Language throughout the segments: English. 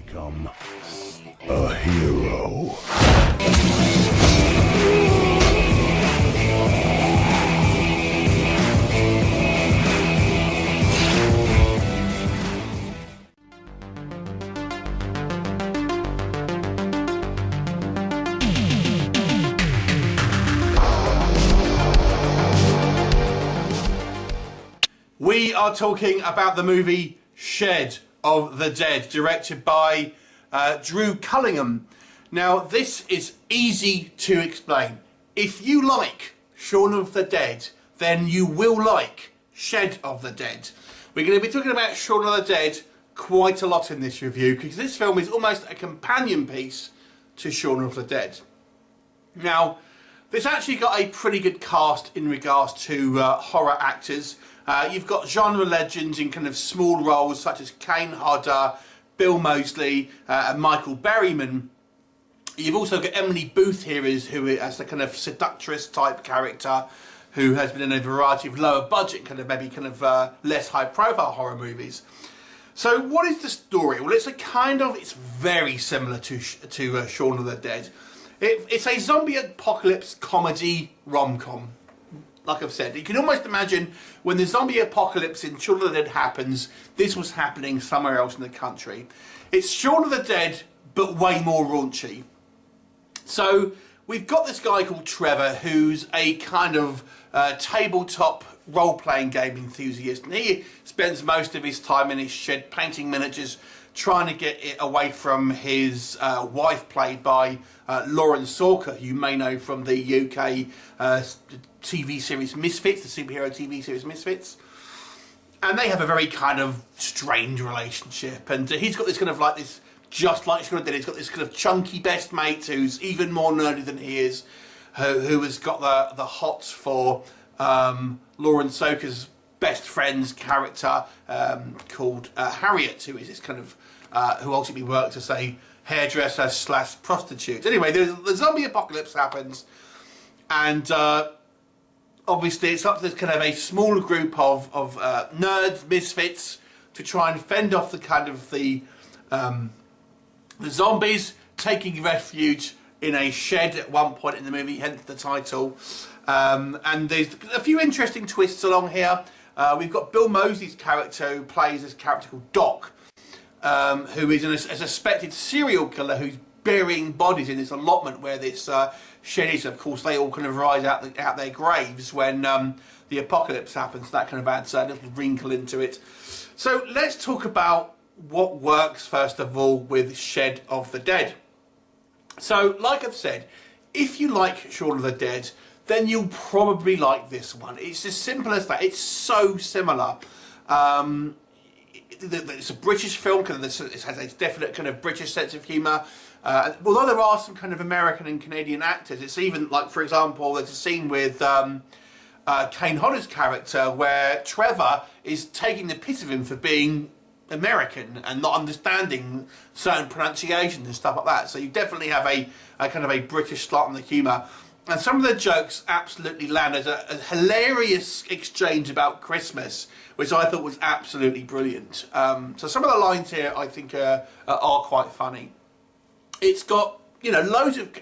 become a hero. We are talking about the movie Shed of the Dead, directed by Drew Cullingham. Now, this is easy to explain. If you like Shaun of the Dead, then you will like Shed of the Dead. We're going to be talking about Shaun of the Dead quite a lot in this review, because this film is almost a companion piece to Shaun of the Dead. Now, this actually got a pretty good cast in regards to horror actors. You've got genre legends in kind of small roles such as Kane Hodder, Bill Moseley, and Michael Berryman. You've also got Emily Booth here, who is the kind of seductress type character who has been in a variety of lower budget, maybe less high profile horror movies. So what is the story? Well, it's very similar to Shaun of the Dead. It's a zombie apocalypse comedy rom-com. Like I've said, you can almost imagine when the zombie apocalypse in Shaun of the Dead happens, this was happening somewhere else in the country. It's Shaun of the Dead, but way more raunchy. So we've got this guy called Trevor, who's a kind of tabletop role-playing game enthusiast, and he spends most of his time in his shed painting miniatures, trying to get it away from his wife, played by Lauren Sorker, who you may know from the UK TV series Misfits, the superhero TV series Misfits. And they have a very kind of strange relationship, and he's got this kind of like this, just like Shaun of the Dead, he's got this kind of chunky best mate who's even more nerdy than he is, who has got the hots for Lauren Sorker's best friend's character called Harriet, who is this kind of who ultimately works as a hairdresser / prostitute. Anyway, the zombie apocalypse happens, and obviously it's up to this kind of a smaller group of nerds, misfits, to try and fend off the zombies, taking refuge in a shed at one point in the movie, hence the title. And there's a few interesting twists along here. We've got Bill Moseley's character, who plays this character called Doc, who is a suspected serial killer who's burying bodies in this allotment where this shed is. Of course, they all kind of rise out their graves when the apocalypse happens. That kind of adds a little wrinkle into it. So let's talk about what works, first of all, with Shed of the Dead. So, like I've said, if you like Shaun of the Dead, then you'll probably like this one. It's as simple as that. It's so similar. It's a British film, it has a definite kind of British sense of humour. Although there are some kind of American and Canadian actors, it's even like, for example, there's a scene with Kane Hodder's character where Trevor is taking the piss of him for being American and not understanding certain pronunciations and stuff like that. So you definitely have a kind of a British slant on the humour. And some of the jokes absolutely land. There's a hilarious exchange about Christmas, which I thought was absolutely brilliant. So some of the lines here I think are quite funny. It's got, you know, loads of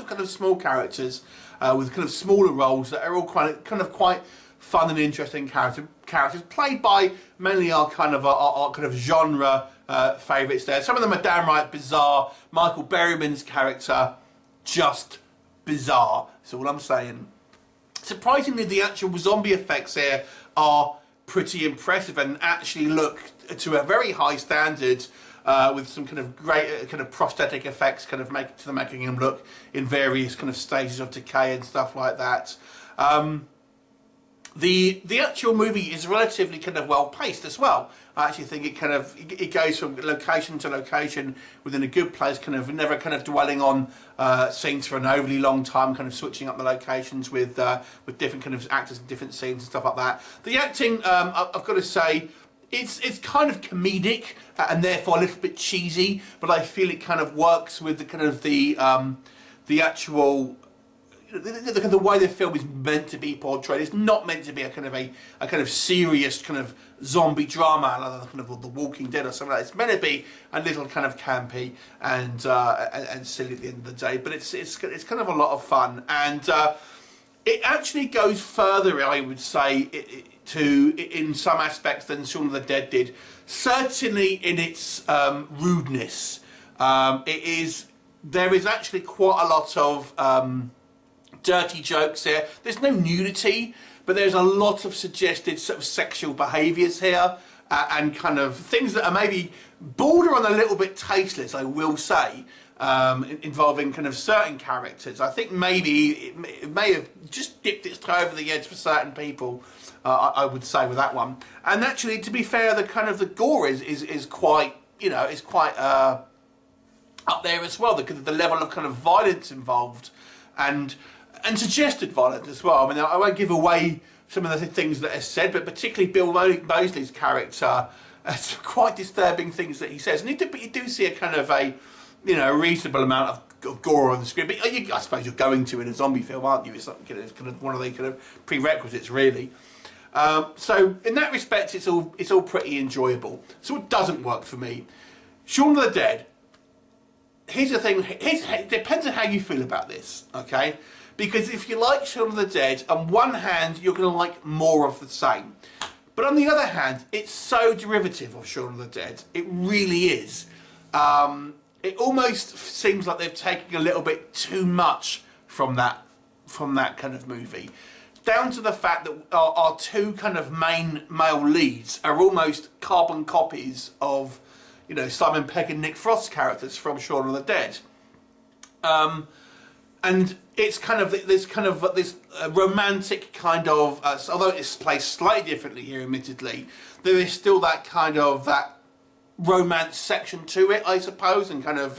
kind of small characters with kind of smaller roles that are all kind of quite fun and interesting characters played by mainly our kind of genre favourites there. Some of them are downright bizarre. Michael Berryman's character, just bizarre. That's all I'm saying. Surprisingly, the actual zombie effects here are pretty impressive and actually look to a very high standard, with some kind of great kind of prosthetic effects making them look in various kind of stages of decay and stuff like that. The actual movie is relatively kind of well paced as well. I actually think it goes from location to location within a good place, never dwelling on scenes for an overly long time, kind of switching up the locations with different kind of actors and different scenes and stuff like that. The acting, I've got to say, it's kind of comedic and therefore a little bit cheesy, but I feel it kind of works with the actual the way the film is meant to be portrayed. It's not meant to be a kind of serious kind of zombie drama, like kind of The Walking Dead or something like that. It's meant to be a little kind of campy and silly at the end of the day, but it's kind of a lot of fun, and it actually goes further, I would say, in some aspects than Shaun of the Dead did. Certainly in its rudeness, there is actually quite a lot of dirty jokes here. There's no nudity, but there's a lot of suggested sort of sexual behaviours here, and kind of things that are maybe border on a little bit tasteless, I will say, involving kind of certain characters. I think maybe it may have just dipped its toe over the edge for certain people, I would say, with that one. And actually, to be fair, the gore is quite, is quite up there as well. The level of kind of violence involved, and suggested violence as well. I mean, I won't give away some of the things that are said, but particularly Bill Moseley's character, some quite disturbing things that he says. And you do see a kind of a reasonable amount of gore on the screen. But I suppose you're going to in a zombie film, aren't you? It's kind of one of the kind of prerequisites, really. So in that respect, it's all pretty enjoyable. So it doesn't work for me. Shaun of the Dead. Here's the thing. It depends on how you feel about this, okay? Because if you like Shaun of the Dead, on one hand, you're going to like more of the same. But on the other hand, it's so derivative of Shaun of the Dead. It really is. It almost seems like they've taken a little bit too much from that kind of movie. Down to the fact that our two kind of main male leads are almost carbon copies of, Simon Pegg and Nick Frost's characters from Shaun of the Dead. And it's kind of this romantic kind of, although it's placed slightly differently here, admittedly, there is still that kind of that romance section to it, I suppose, and kind of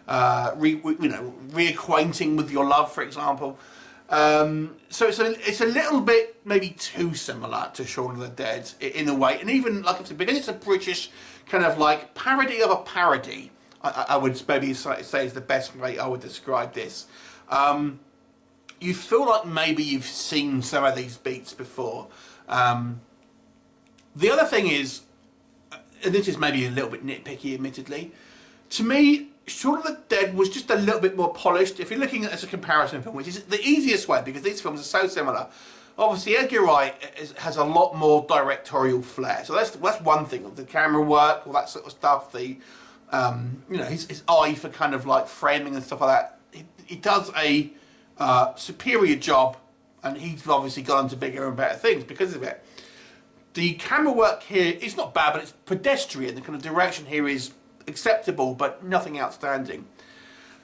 reacquainting with your love, for example. So it's a little bit maybe too similar to Shaun of the Dead in a way, and even like I said, because it's a British kind of like parody of a parody, I would maybe say is the best way I would describe this. You feel like maybe you've seen some of these beats before. The other thing is, and this is maybe a little bit nitpicky, admittedly, to me, Shaun of the Dead was just a little bit more polished. If you're looking at it as a comparison film, which is the easiest way because these films are so similar. Obviously, Edgar Wright has a lot more directorial flair. So that's one thing. The camera work, all that sort of stuff. His eye for kind of like framing and stuff like that. He does a superior job, and he's obviously gone on to bigger and better things because of it. The camera work here is not bad, but it's pedestrian. The kind of direction here is acceptable, but nothing outstanding.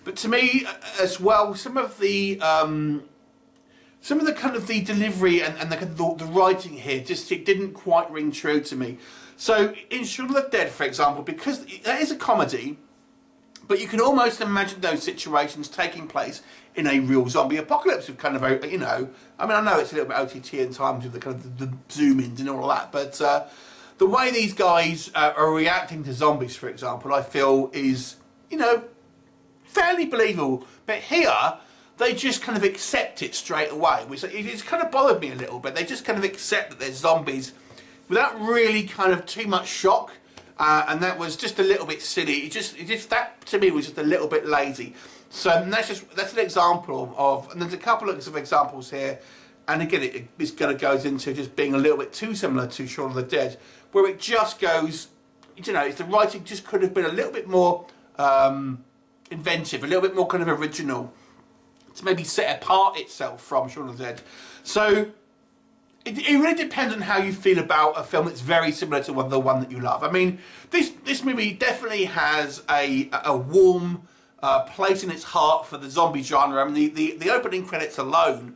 But to me, as well, some of the kind of the delivery and the writing here it didn't quite ring true to me. So in Shaun of the Dead, for example, because that is a comedy, but you can almost imagine those situations taking place in a real zombie apocalypse of kind of, I know it's a little bit OTT in times with the kind of the zoom ins and all that, but the way these guys are reacting to zombies, for example, I feel is, fairly believable. But here, they just kind of accept it straight away, which it's kind of bothered me a little bit. They just kind of accept that there's zombies without really kind of too much shock. And that was just a little bit silly. It just that to me was just a little bit lazy. So that's an example of, and there's a couple of examples here. And again, this kind of goes into just being a little bit too similar to Shaun of the Dead, where it just goes, if the writing just could have been a little bit more inventive, a little bit more kind of original, to maybe set apart itself from Shaun of the Dead. So it really depends on how you feel about a film that's very similar to the one that you love. I mean, this movie definitely has a warm place in its heart for the zombie genre. I mean, the opening credits alone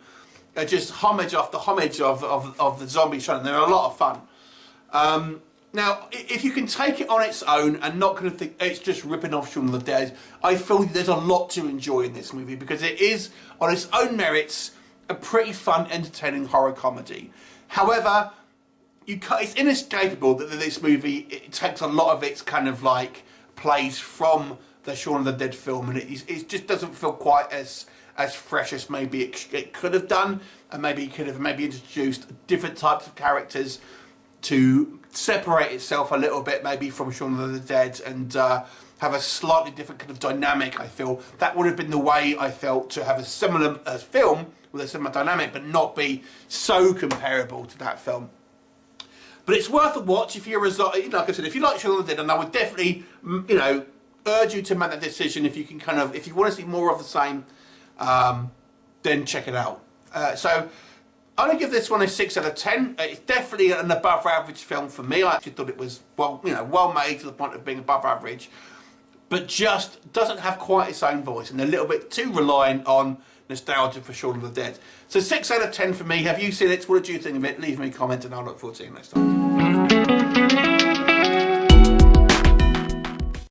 are just homage after homage of the zombie genre. They're a lot of fun. Now, if you can take it on its own and not kind of think it's just ripping off Shaun of the Dead, I feel there's a lot to enjoy in this movie because it is, on its own merits, a pretty fun, entertaining horror comedy. However, it's inescapable that this movie, it takes a lot of its kind of like plays from the Shaun of the Dead film, and it just doesn't feel quite as as fresh as maybe it could have done, and maybe it could have introduced different types of characters to separate itself a little bit maybe from Shaun of the Dead, and have a slightly different kind of dynamic. I feel that would have been the way I felt to have a similar film with a similar dynamic, but not be so comparable to that film. But it's worth a watch if you're, like I said, if you like Shaun of the Dead, and I would definitely, urge you to make that decision. If you can if you want to see more of the same, then check it out. So I'm going to give this one a 6 out of 10. It's definitely an above average film for me. I actually thought it was well made to the point of being above average, but just doesn't have quite its own voice and a little bit too reliant on nostalgia for Shaun of the Dead. So 6 out of 10 for me. Have you seen it? What did you think of it? Leave me a comment and I'll look forward to seeing you next time.